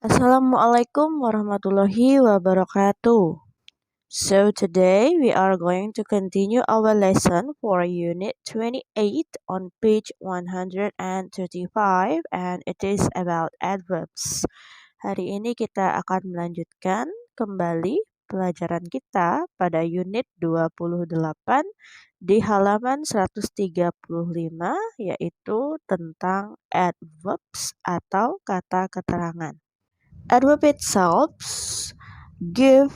Assalamualaikum warahmatullahi wabarakatuh. So today we are going to continue our lesson for Unit 28 on page 135 and it is about adverbs. Hari ini kita akan melanjutkan kembali pelajaran kita pada unit 28 di halaman 135 yaitu tentang adverbs atau kata keterangan. Adverb itself give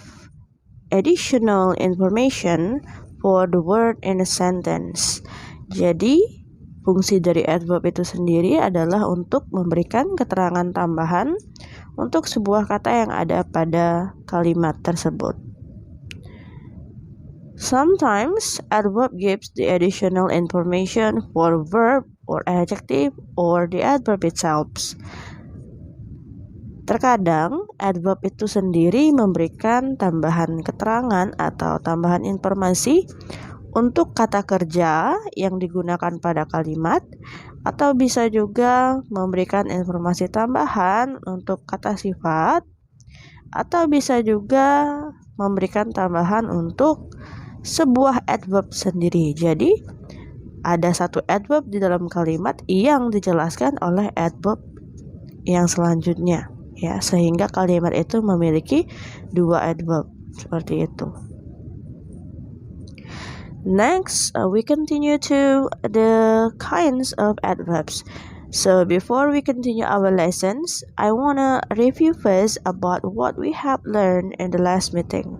additional information for the word in a sentence. Jadi, fungsi dari adverb itu sendiri adalah untuk memberikan keterangan tambahan untuk sebuah kata yang ada pada kalimat tersebut. Sometimes adverb gives the additional information for verb or adjective or the adverb itself. Terkadang, adverb itu sendiri memberikan tambahan keterangan atau tambahan informasi untuk kata kerja yang digunakan pada kalimat, atau bisa juga memberikan informasi tambahan untuk kata sifat, atau bisa juga memberikan tambahan untuk sebuah adverb sendiri. Jadi, ada satu adverb di dalam kalimat yang dijelaskan oleh adverb yang selanjutnya. Ya, sehingga kalimat itu memiliki dua adverb seperti itu. Next, we continue to the kinds of adverbs. So before we continue our lessons, I wanna review first about what we have learned in the last meeting.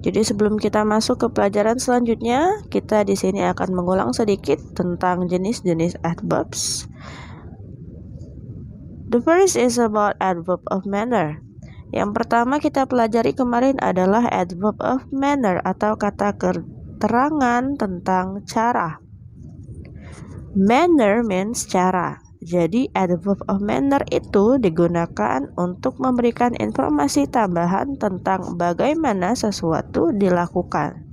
Jadi sebelum kita masuk ke pelajaran selanjutnya, kita di sini akan mengulang sedikit tentang jenis-jenis adverbs. The first is about adverb of manner. Yang pertama kita pelajari kemarin adalah adverb of manner atau kata keterangan tentang cara. Manner means cara. Jadi adverb of manner itu digunakan untuk memberikan informasi tambahan tentang bagaimana sesuatu dilakukan.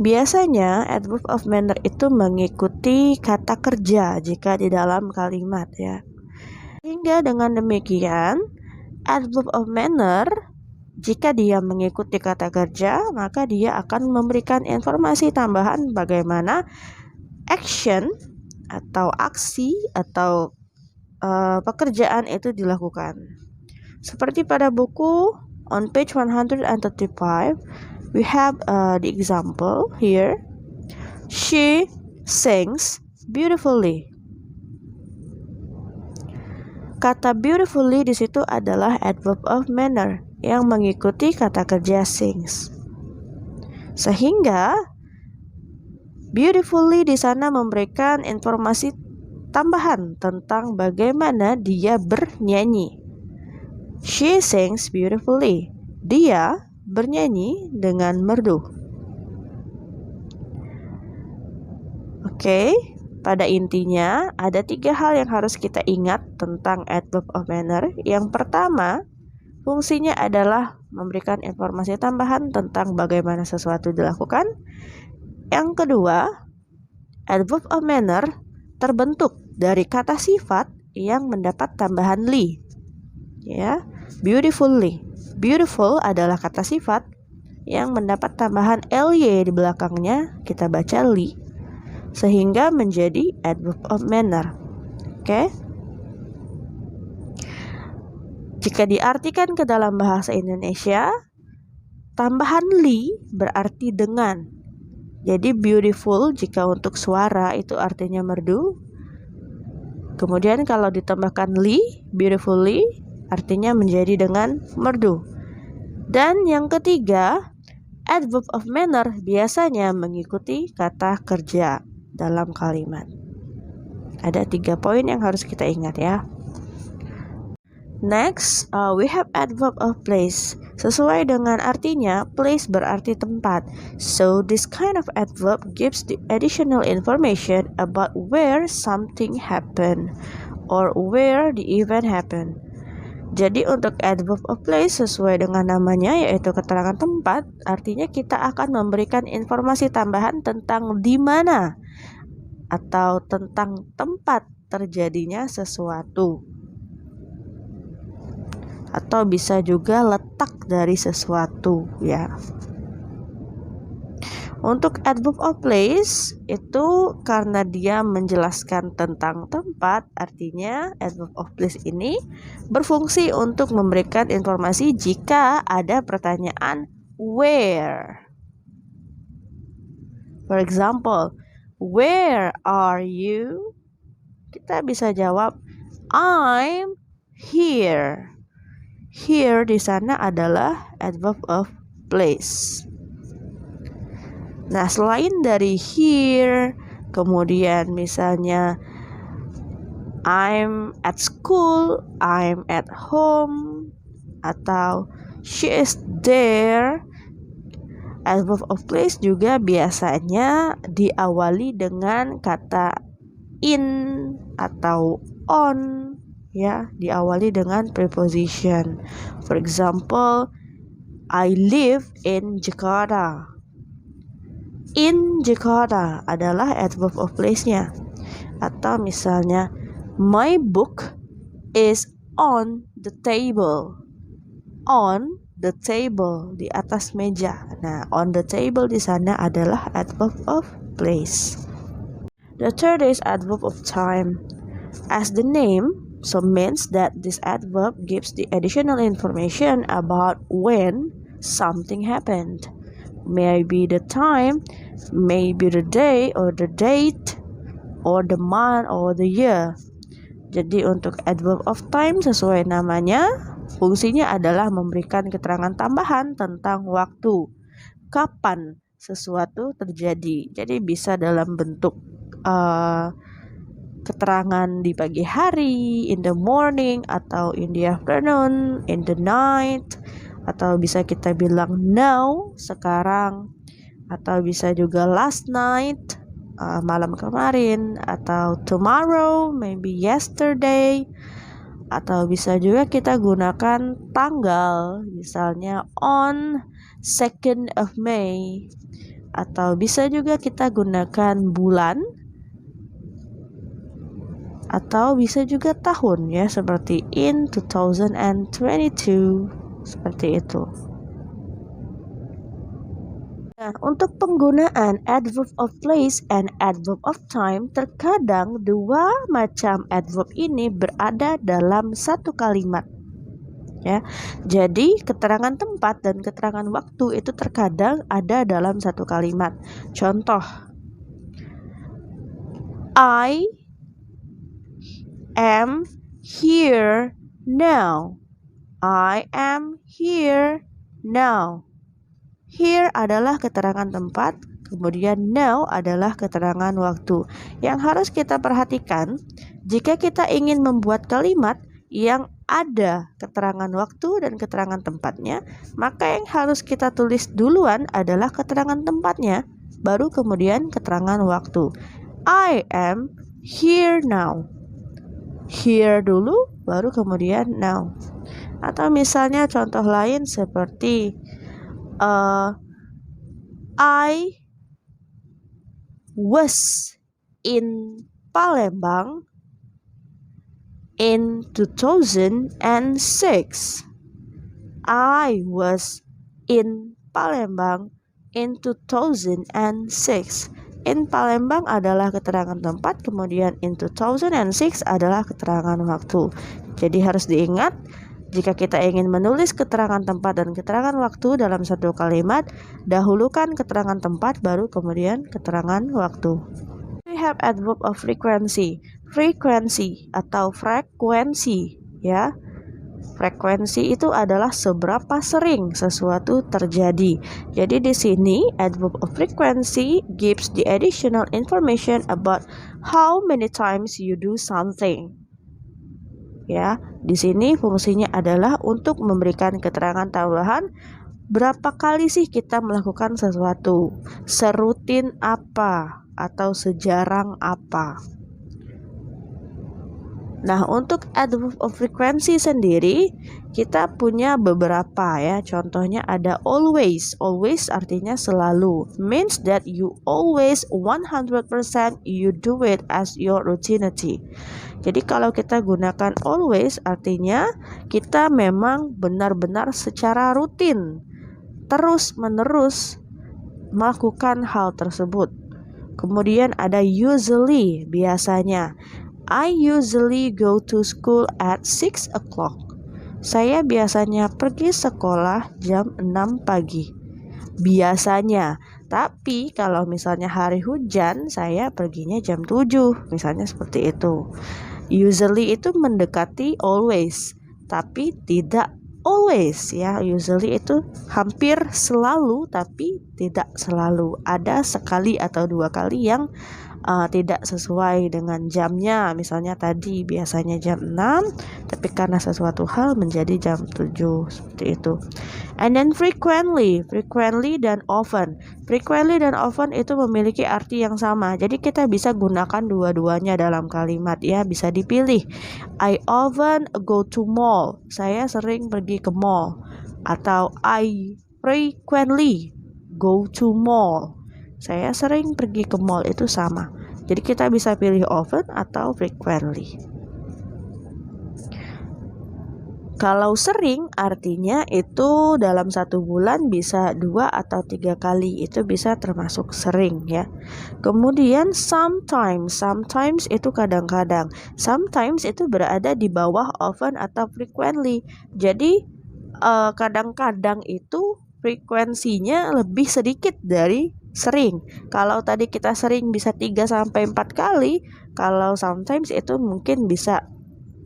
Biasanya adverb of manner itu mengikuti kata kerja jika di dalam kalimat ya. Hingga dengan demikian, adverb of manner jika dia mengikuti kata kerja, maka dia akan memberikan informasi tambahan bagaimana action atau aksi atau pekerjaan itu dilakukan. Seperti pada buku on page 135, we have the example here. She sings beautifully. Kata beautifully di situ adalah adverb of manner yang mengikuti kata kerja sings. Sehingga beautifully di sana memberikan informasi tambahan tentang bagaimana dia bernyanyi. She sings beautifully. Dia bernyanyi dengan merdu. Oke, pada intinya ada 3 hal yang harus kita ingat tentang adverb of manner. Yang pertama, fungsinya adalah memberikan informasi tambahan tentang bagaimana sesuatu dilakukan. Yang kedua, adverb of manner terbentuk dari kata sifat yang mendapat tambahan li. Ya, beautifully. Beautiful adalah kata sifat yang mendapat tambahan ly di belakangnya, kita baca li, sehingga menjadi adverb of manner. Oke. Jika diartikan ke dalam bahasa Indonesia, tambahan li berarti dengan. Jadi beautiful jika untuk suara itu artinya merdu. Kemudian kalau ditambahkan li, beautifully artinya menjadi dengan merdu. Dan yang ketiga, adverb of manner biasanya mengikuti kata kerja dalam kalimat. Ada 3 poin yang harus kita ingat ya. Next, we have adverb of place. Sesuai dengan artinya, place berarti tempat. So, this kind of adverb gives the additional information about where something happened or where the event happened. Jadi untuk adverb of place sesuai dengan namanya yaitu keterangan tempat, artinya kita akan memberikan informasi tambahan tentang di mana atau tentang tempat terjadinya sesuatu. Atau bisa juga letak dari sesuatu ya. Untuk adverb of place itu karena dia menjelaskan tentang tempat, artinya adverb of place ini berfungsi untuk memberikan informasi jika ada pertanyaan where. For example, where are you? Kita bisa jawab I'm here. Here di sana adalah adverb of place. Nah, selain dari here, kemudian misalnya I'm at school, I'm at home, atau she is there, adverb of place juga biasanya diawali dengan kata in atau on, ya, diawali dengan preposition. For example, I live in Jakarta. In Jakarta adalah adverb of place-nya. Atau misalnya my book is on the table. On the table, di atas meja. Nah, on the table di sana adalah adverb of place. The third is adverb of time. As the name so means that this adverb gives the additional information about when something happened. Maybe the time, maybe the day or the date, or the month or the year. Jadi untuk adverb of time sesuai namanya, fungsinya adalah memberikan keterangan tambahan tentang waktu, kapan sesuatu terjadi. Jadi bisa dalam bentuk keterangan di pagi hari, in the morning, atau in the afternoon, in the night, atau bisa kita bilang now, sekarang, atau bisa juga last night, malam kemarin, atau tomorrow, maybe yesterday, atau bisa juga kita gunakan tanggal, misalnya on 2nd of May, atau bisa juga kita gunakan bulan, atau bisa juga tahun ya, seperti in 2022, seperti itu. Nah, untuk penggunaan adverb of place and adverb of time, terkadang dua macam adverb ini berada dalam satu kalimat. Ya, jadi keterangan tempat dan keterangan waktu itu terkadang ada dalam satu kalimat. Contoh, I am here now. I am here now. Here adalah keterangan tempat, kemudian now adalah keterangan waktu. Yang harus kita perhatikan, jika kita ingin membuat kalimat yang ada keterangan waktu dan keterangan tempatnya, maka yang harus kita tulis duluan adalah keterangan tempatnya, baru kemudian keterangan waktu. I am here now. Here dulu, baru kemudian now. Atau misalnya contoh lain seperti I was in Palembang in 2006. I was in Palembang in 2006. In Palembang adalah keterangan tempat, kemudian in 2006 adalah keterangan waktu. Jadi harus diingat, jika kita ingin menulis keterangan tempat dan keterangan waktu dalam satu kalimat, dahulukan keterangan tempat baru kemudian keterangan waktu. We have adverb of frequency. Frequency atau frekuensi, ya. Frekuensi itu adalah seberapa sering sesuatu terjadi. Jadi di sini adverb of frequency gives the additional information about how many times you do something. Ya, di sini fungsinya adalah untuk memberikan keterangan tambahan berapa kali sih kita melakukan sesuatu, serutin apa atau sejarang apa. Nah, untuk adverb of frequency sendiri kita punya beberapa ya. Contohnya ada always. Always artinya selalu. Means that you always 100% you do it as your routinity. Jadi kalau kita gunakan always artinya kita memang benar-benar secara rutin terus-menerus melakukan hal tersebut. Kemudian ada usually, biasanya. I usually go to school at 6 o'clock. Saya biasanya pergi sekolah jam 6 pagi. Biasanya. Tapi kalau misalnya hari hujan, saya perginya jam 7. Misalnya seperti itu. Usually itu mendekati always, tapi tidak always ya. Usually itu hampir selalu tapi tidak selalu. Ada sekali atau dua kali yang tidak sesuai dengan jamnya. Misalnya tadi biasanya jam 6 tapi karena sesuatu hal menjadi jam 7 seperti itu. And then frequently dan often. Frequently dan often itu memiliki arti yang sama. Jadi kita bisa gunakan dua-duanya dalam kalimat ya, bisa dipilih. I often go to mall. Saya sering pergi ke mall. Atau I frequently go to mall. Saya sering pergi ke mall, itu sama. Jadi kita bisa pilih often atau frequently. Kalau sering artinya itu dalam 1 bulan bisa 2 atau 3 kali. Itu bisa termasuk sering ya. Kemudian sometimes itu kadang-kadang. Sometimes itu berada di bawah often atau frequently. Jadi kadang-kadang itu frekuensinya lebih sedikit dari sering. Kalau tadi kita sering bisa 3-4 kali, kalau sometimes itu mungkin bisa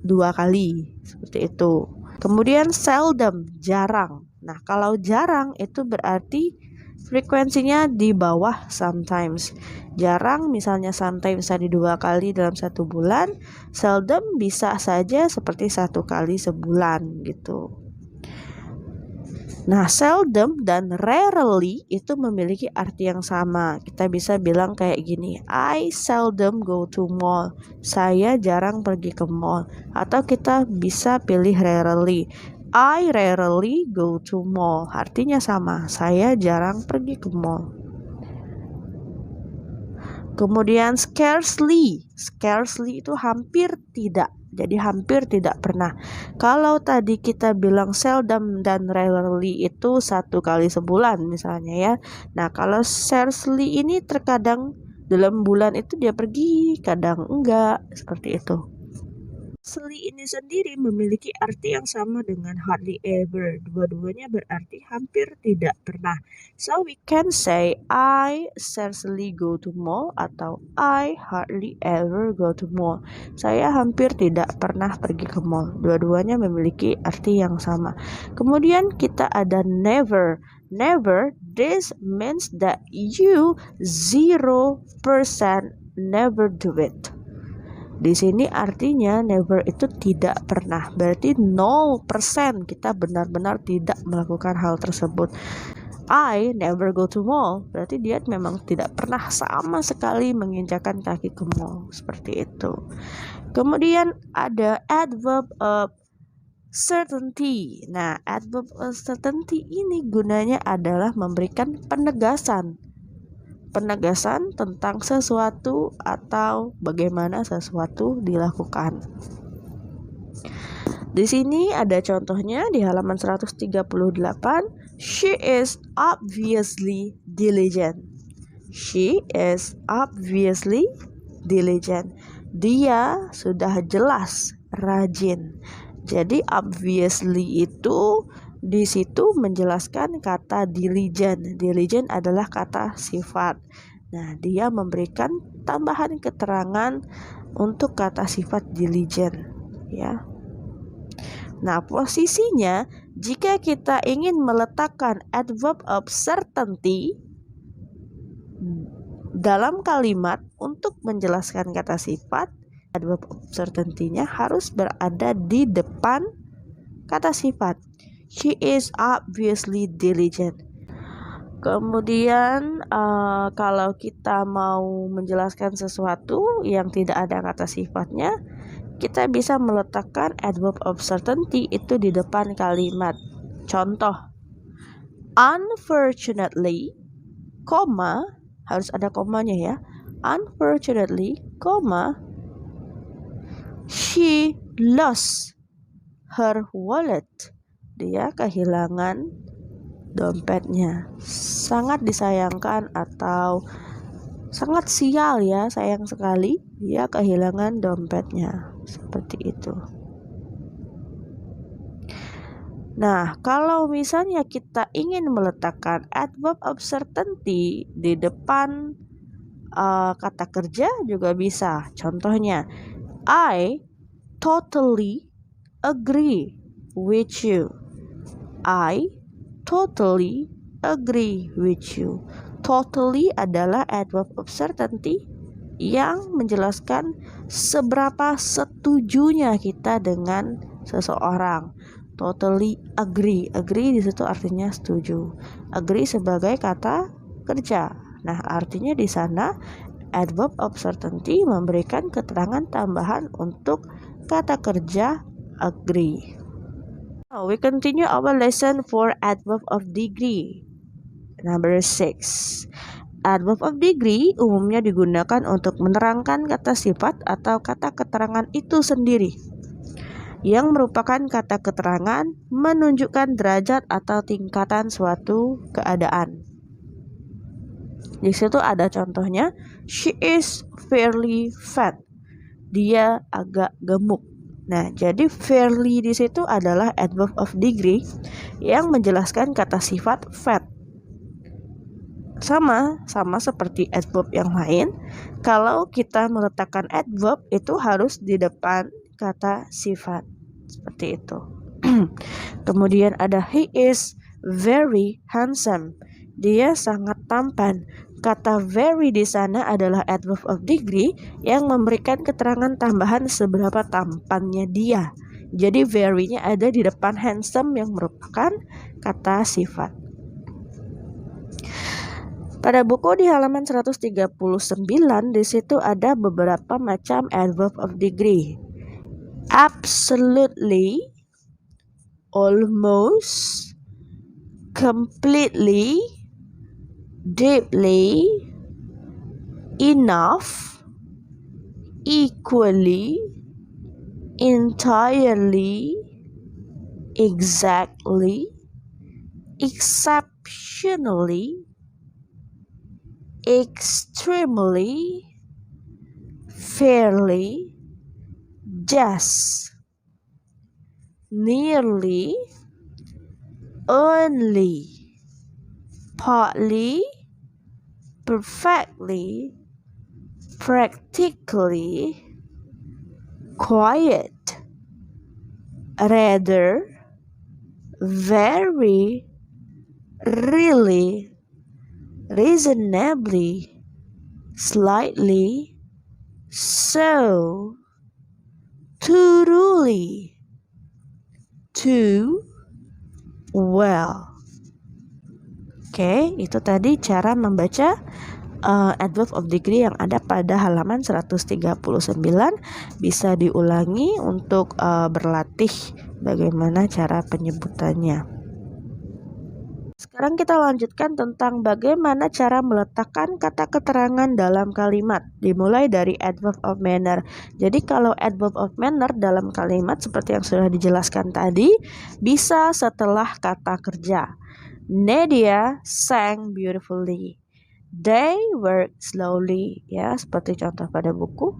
2 kali seperti itu. Kemudian seldom, jarang. Nah, kalau jarang itu berarti frekuensinya di bawah sometimes. Jarang misalnya sometimes tadi 2 kali dalam 1 bulan, seldom bisa saja seperti 1 kali sebulan gitu. Nah, seldom dan rarely itu memiliki arti yang sama. Kita bisa bilang kayak gini, I seldom go to mall. Saya jarang pergi ke mall. Atau kita bisa pilih rarely. I rarely go to mall. Artinya sama, saya jarang pergi ke mall. Kemudian scarcely itu hampir tidak. Jadi hampir tidak pernah. Kalau tadi kita bilang seldom dan rarely itu 1 kali sebulan misalnya ya. Nah, kalau scarcely ini terkadang dalam bulan itu dia pergi, kadang enggak, seperti itu. Scarcely ini sendiri memiliki arti yang sama dengan hardly ever. Dua-duanya berarti hampir tidak pernah. So we can say I scarcely go to mall atau I hardly ever go to mall. Saya hampir tidak pernah pergi ke mall. Dua-duanya memiliki arti yang sama. Kemudian kita ada never. Never, this means that you 0% never do it. Di sini artinya never itu tidak pernah. Berarti 0% kita benar-benar tidak melakukan hal tersebut. I never go to mall. Berarti dia memang tidak pernah sama sekali menginjakkan kaki ke mall. Seperti itu. Kemudian ada adverb of certainty. Nah, adverb of certainty ini gunanya adalah memberikan penegasan tentang sesuatu atau bagaimana sesuatu dilakukan. Di sini ada contohnya di halaman 138. She is obviously diligent. She is obviously diligent. Dia sudah jelas rajin. Jadi obviously itu di situ menjelaskan kata diligent. Diligent adalah kata sifat. Nah, dia memberikan tambahan keterangan untuk kata sifat diligent, ya. Nah, posisinya jika kita ingin meletakkan adverb of certainty dalam kalimat untuk menjelaskan kata sifat, adverb of certainty-nya harus berada di depan kata sifat. She is obviously diligent. Kemudian kalau kita mau menjelaskan sesuatu yang tidak ada kata sifatnya, kita bisa meletakkan adverb of certainty itu di depan kalimat. Contoh, unfortunately, koma, harus ada komanya ya. Unfortunately, koma, she lost her wallet. Dia kehilangan dompetnya. Sangat disayangkan atau sangat sial ya, sayang sekali dia kehilangan dompetnya. Seperti itu. Nah, kalau misalnya kita ingin meletakkan adverb of certainty di depan kata kerja juga bisa. Contohnya, I totally agree with you. I totally agree with you. Totally adalah adverb of certainty yang menjelaskan seberapa setujunya kita dengan seseorang. Totally agree. Agree di situ artinya setuju. Agree sebagai kata kerja. Nah, artinya di sana adverb of certainty memberikan keterangan tambahan untuk kata kerja agree. Now we continue our lesson for adverb of degree. Number 6. Adverb of degree umumnya digunakan untuk menerangkan kata sifat atau kata keterangan itu sendiri, yang merupakan kata keterangan menunjukkan derajat atau tingkatan suatu keadaan. Di situ ada contohnya, she is fairly fat. Dia agak gemuk. Nah, jadi fairly di situ adalah adverb of degree yang menjelaskan kata sifat fat. Sama seperti adverb yang lain, kalau kita meletakkan adverb itu harus di depan kata sifat. Seperti itu. Kemudian ada he is very handsome. Dia sangat tampan. Kata very di sana adalah adverb of degree yang memberikan keterangan tambahan seberapa tampannya dia. Jadi very-nya ada di depan handsome yang merupakan kata sifat. Pada buku di halaman 139 di situ ada beberapa macam adverb of degree. Absolutely, almost, completely, deeply, enough, equally, entirely, exactly, exceptionally, extremely, fairly, just, nearly, only, partly, perfectly, practically, quiet, rather, very, really, reasonably, slightly, so, thoroughly, too well. Oke, itu tadi cara membaca adverb of degree yang ada pada halaman 139. Bisa diulangi untuk berlatih bagaimana cara penyebutannya. Sekarang kita lanjutkan tentang bagaimana cara meletakkan kata keterangan dalam kalimat. Dimulai dari adverb of manner. Jadi kalau adverb of manner dalam kalimat seperti yang sudah dijelaskan tadi, bisa setelah kata kerja. Nadia sang beautifully. They work slowly. Ya, seperti contoh pada buku.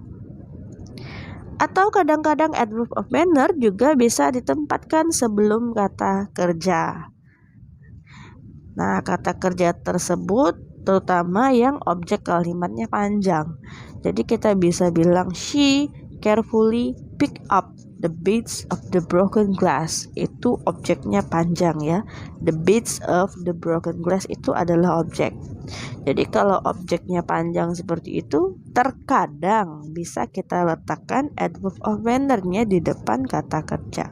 Atau kadang-kadang adverb of manner juga bisa ditempatkan sebelum kata kerja. Nah, kata kerja tersebut terutama yang objek kalimatnya panjang. Jadi kita bisa bilang she carefully pick up the bits of the broken glass. Itu objeknya panjang ya. The bits of the broken glass itu adalah objek. Jadi kalau objeknya panjang seperti itu, terkadang bisa kita letakkan adverb of manner-nya di depan kata kerja.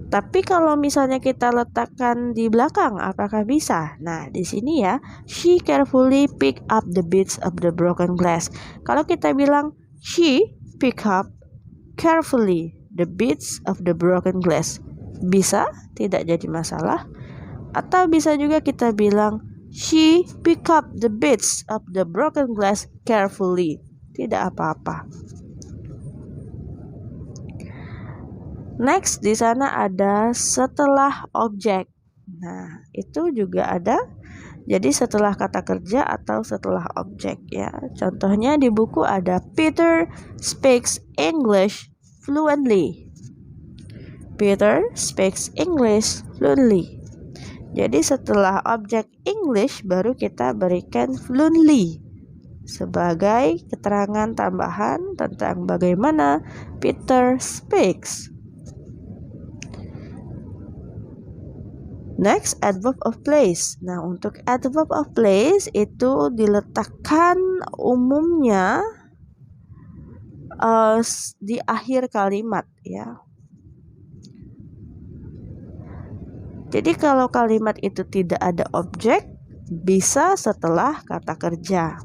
Tapi kalau misalnya kita letakkan di belakang, apakah bisa? Nah, di sini ya, she carefully pick up the bits of the broken glass. Kalau kita bilang she pick up carefully the bits of the broken glass, bisa, tidak jadi masalah. Atau bisa juga kita bilang she pick up the bits of the broken glass carefully, tidak apa-apa. Next, di sana ada setelah objek. Nah, itu juga ada. Jadi setelah kata kerja atau setelah objek ya. Contohnya di buku ada Peter speaks English fluently. Peter speaks English fluently. Jadi setelah objek English baru kita berikan fluently sebagai keterangan tambahan tentang bagaimana Peter speaks. Next, adverb of place. Nah, untuk adverb of place itu diletakkan umumnya di akhir kalimat ya. Jadi kalau kalimat itu tidak ada objek, bisa setelah kata kerja.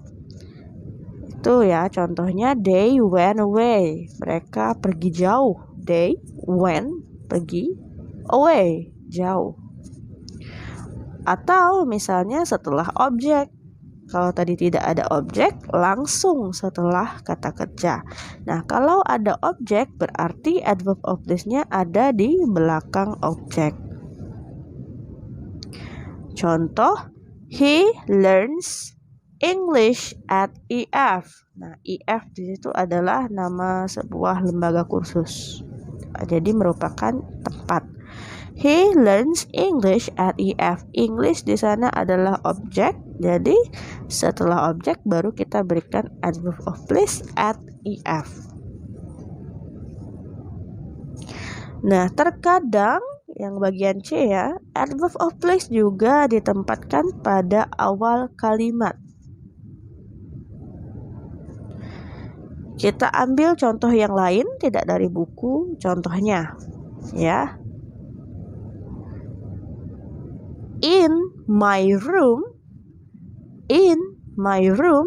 Itu ya, contohnya they went away. Mereka pergi jauh. They went, pergi, away, jauh. Atau misalnya setelah objek. Kalau tadi tidak ada objek, langsung setelah kata kerja. Nah, kalau ada objek berarti adverb of place-nya ada di belakang objek. Contoh, he learns English at EF. Nah, EF di situ adalah nama sebuah lembaga kursus. Jadi merupakan tempat. He learns English at EF. English di sana adalah objek. Jadi setelah objek baru kita berikan adverb of place at EF. Nah, terkadang yang bagian C ya, adverb of place juga ditempatkan pada awal kalimat. Kita ambil contoh yang lain, tidak dari buku, contohnya ya. In my room,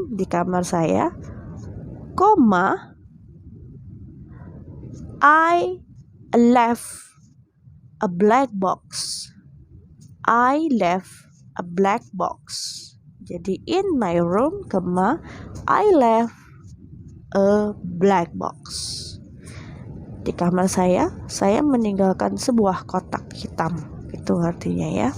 di kamar saya, koma, I left a black box. I left a black box. Jadi in my room, koma, I left a black box. Di kamar saya meninggalkan sebuah kotak hitam. Itu artinya ya.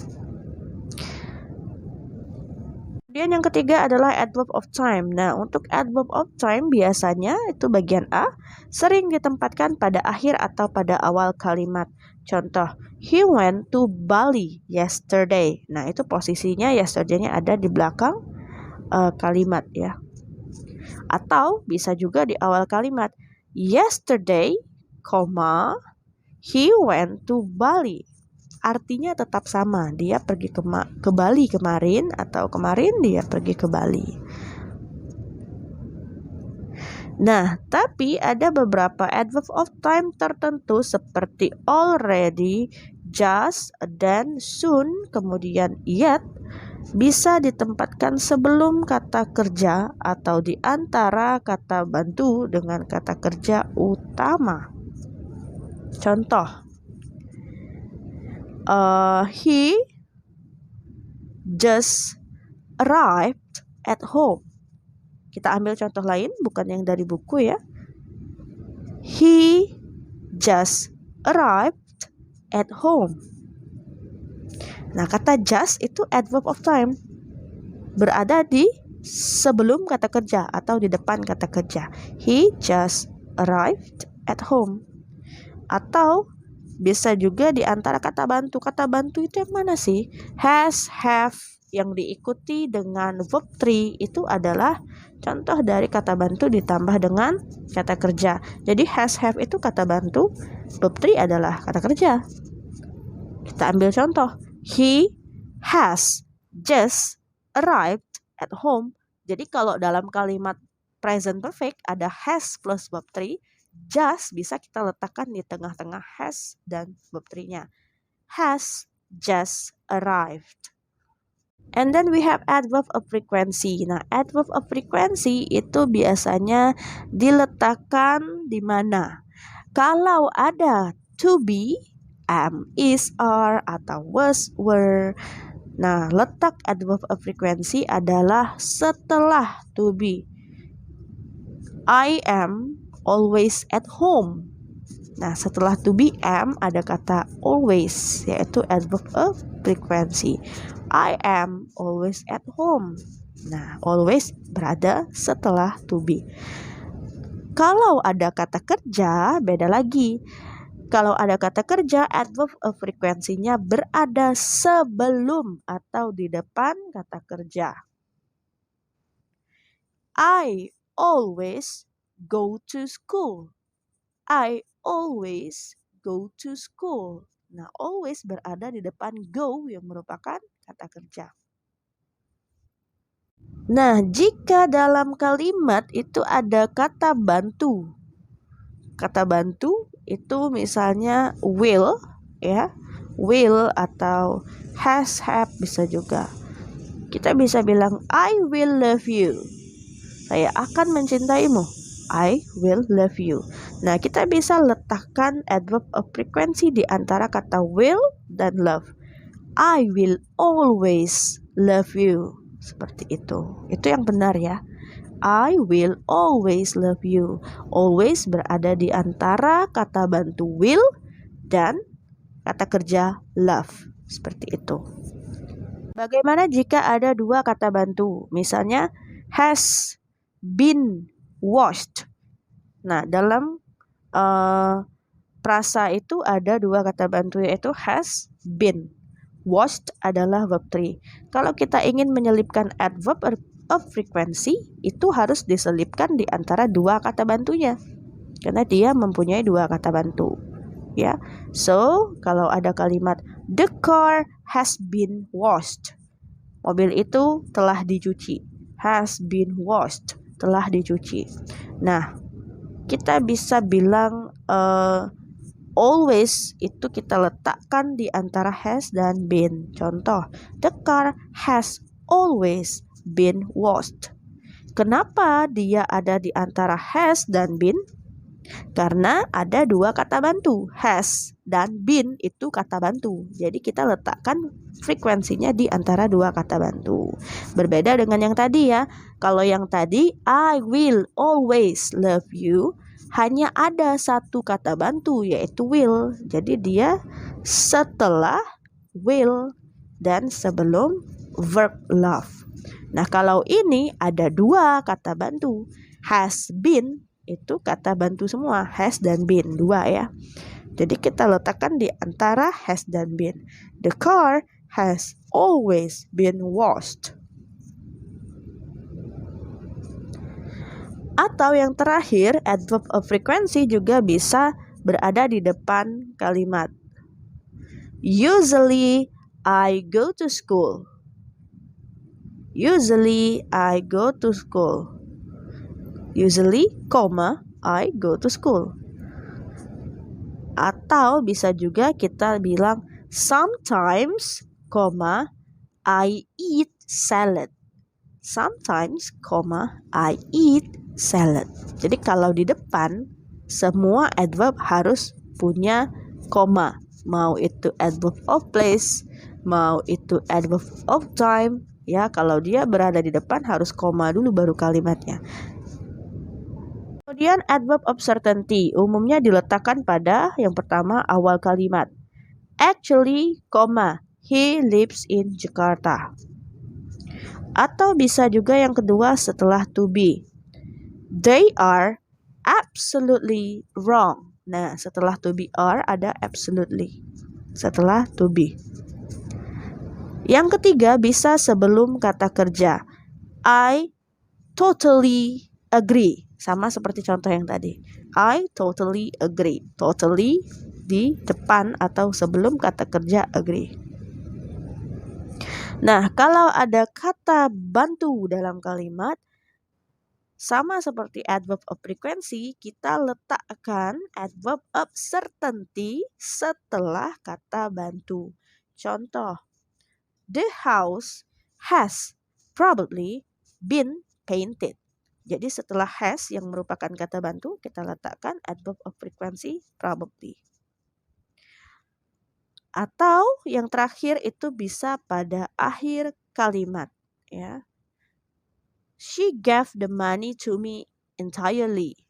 Kemudian yang ketiga adalah adverb of time. Nah, untuk adverb of time biasanya itu bagian A sering ditempatkan pada akhir atau pada awal kalimat. Contoh, he went to Bali yesterday. Nah, itu posisinya yesterday-nya ada di belakang kalimat ya. Atau bisa juga di awal kalimat. Yesterday, he went to Bali. Artinya tetap sama, dia pergi ke Bali kemarin atau kemarin dia pergi ke Bali. Nah, tapi ada beberapa adverb of time tertentu seperti already, just, dan soon, kemudian yet bisa ditempatkan sebelum kata kerja atau di antara kata bantu dengan kata kerja utama. Contoh, he just arrived at home. Kita ambil contoh lain, bukan yang dari buku ya. He just arrived at home. Nah, kata just itu adverb of time. Berada di sebelum kata kerja atau di depan kata kerja. He just arrived at home. Atau bisa juga di antara kata bantu. Kata bantu itu yang mana sih? Has, have, yang diikuti dengan verb 3 itu adalah contoh dari kata bantu ditambah dengan kata kerja. Jadi has, have itu kata bantu, verb 3 adalah kata kerja. Kita ambil contoh. He has just arrived at home. Jadi kalau dalam kalimat present perfect ada has plus verb 3, just bisa kita letakkan di tengah-tengah has dan verb 3-nya. Has just arrived. And then we have adverb of frequency. Nah, adverb of frequency itu biasanya diletakkan di mana? Kalau ada to be, am, is, are, atau was, were. Nah, letak adverb of frequency adalah setelah to be. I am always at home. Nah, setelah to be am ada kata always, yaitu adverb of frequency. I am always at home. Nah, always berada setelah to be. Kalau ada kata kerja, beda lagi. Kalau ada kata kerja, adverb of frekuensinya berada sebelum atau di depan kata kerja. I always go to school. I always go to school. Nah, always berada di depan go yang merupakan kata kerja. Nah, jika dalam kalimat itu ada kata bantu. Kata bantu itu misalnya will, ya. Will atau has, have bisa juga. Kita bisa bilang I will love you. Saya akan mencintaimu. I will love you. Nah, kita bisa letakkan adverb of frequency di antara kata will dan love. I will always love you. Seperti itu. Itu yang benar ya. I will always love you. Always berada di antara kata bantu will dan kata kerja love. Seperti itu. Bagaimana jika ada dua kata bantu? Misalnya has been washed. Nah, dalam prasa itu ada dua kata bantu, yaitu has been. Washed adalah verb 3. Kalau kita ingin menyelipkan adverb of frequency, itu harus diselipkan di antara dua kata bantunya. Karena dia mempunyai dua kata bantu. Ya. So, kalau ada kalimat the car has been washed. Mobil itu telah dicuci. Has been washed. Telah dicuci. Nah, kita bisa bilang always itu kita letakkan di antara has dan been. Contoh, the car has always been washed. Kenapa dia ada di antara has dan been? Karena ada dua kata bantu, has dan been itu kata bantu. Jadi kita letakkan frekuensinya di antara dua kata bantu. Berbeda dengan yang tadi ya. Kalau yang tadi I will always love you, hanya ada satu kata bantu yaitu will. Jadi dia setelah will dan sebelum verb love. Nah, kalau ini ada dua kata bantu, has been itu kata bantu semua, has dan been, dua ya. Jadi kita letakkan di antara has dan been. The car has always been washed. Atau yang terakhir, adverb of frequency juga bisa berada di depan kalimat. Usually I go to school. Usually I go to school. Usually, I go to school. Atau bisa juga kita bilang sometimes, I eat salad. Sometimes, I eat salad. Jadi kalau di depan semua adverb harus punya koma. Mau itu adverb of place, mau itu adverb of time, ya kalau dia berada di depan harus koma dulu baru kalimatnya. Kemudian adverb of certainty umumnya diletakkan pada yang pertama awal kalimat. Actually, he lives in Jakarta. Atau bisa juga yang kedua setelah to be. They are absolutely wrong. Nah, setelah to be are ada absolutely. Setelah to be. Yang ketiga bisa sebelum kata kerja. I totally agree. Sama seperti contoh yang tadi. I totally agree. Totally di depan atau sebelum kata kerja agree. Nah, kalau ada kata bantu dalam kalimat, Sama seperti adverb of frequency, kita letakkan adverb of certainty setelah kata bantu. Contoh, the house has probably been painted. Jadi setelah has yang merupakan kata bantu, kita letakkan adverb of frequency probably. Atau yang terakhir itu bisa pada akhir kalimat, ya. She gave the money to me entirely.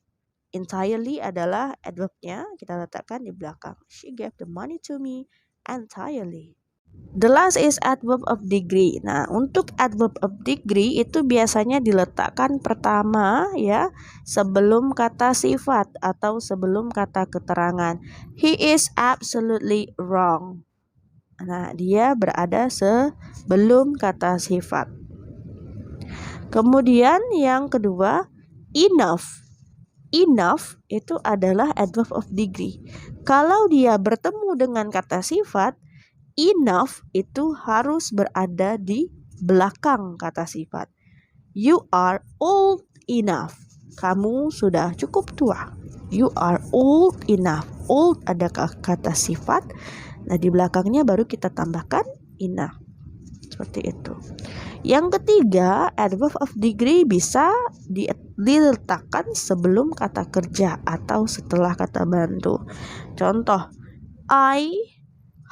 Entirely adalah adverbnya, kita letakkan di belakang. She gave the money to me entirely. The last is adverb of degree. Nah, untuk adverb of degree itu biasanya diletakkan pertama ya, sebelum kata sifat atau sebelum kata keterangan. He is absolutely wrong. Nah, dia berada sebelum kata sifat. Kemudian yang kedua, enough. Enough itu adalah adverb of degree. Kalau dia bertemu dengan kata sifat, enough itu harus berada di belakang kata sifat. You are old enough. Kamu sudah cukup tua. You are old enough. Old ada kata sifat. Nah, di belakangnya baru kita tambahkan enough. Seperti itu. Yang ketiga, adverb of degree bisa diletakkan sebelum kata kerja atau setelah kata bantu. Contoh, I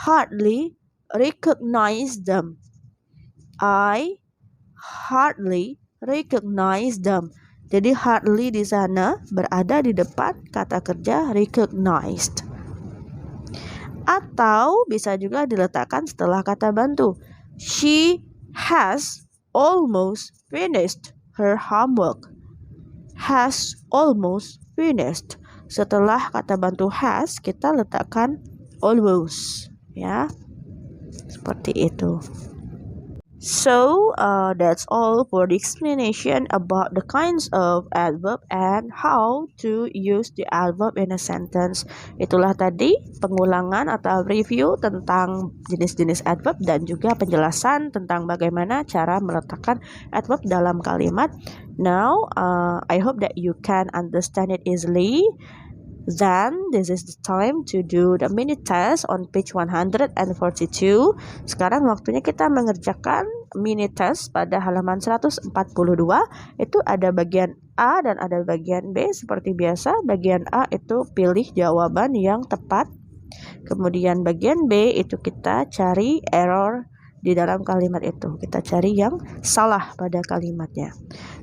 hardly recognize them. I hardly recognize them. Jadi hardly di sana berada di depan kata kerja recognized. Atau bisa juga diletakkan setelah kata bantu. She has almost finished her homework. Has almost finished. Setelah kata bantu has, kita letakkan almost, ya. Seperti itu. So, that's all for the explanation about the kinds of adverb and how to use the adverb in a sentence. Itulah tadi pengulangan atau review tentang jenis-jenis adverb dan juga penjelasan tentang bagaimana cara meletakkan adverb dalam kalimat. Now, I hope that you can understand it easily. Then, this is the time to do the mini test on page 142. Sekarang waktunya kita mengerjakan mini test pada halaman 142. Itu ada bagian A dan ada bagian B. Seperti biasa, bagian A itu pilih jawaban yang tepat. Kemudian bagian B itu kita cari error di dalam kalimat itu. Kita cari yang salah pada kalimatnya.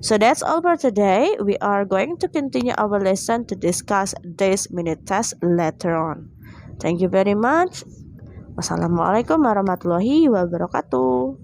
So that's all for today. We are going to continue our lesson to discuss this mini test later on. Thank you very much. Wassalamualaikum warahmatullahi wabarakatuh.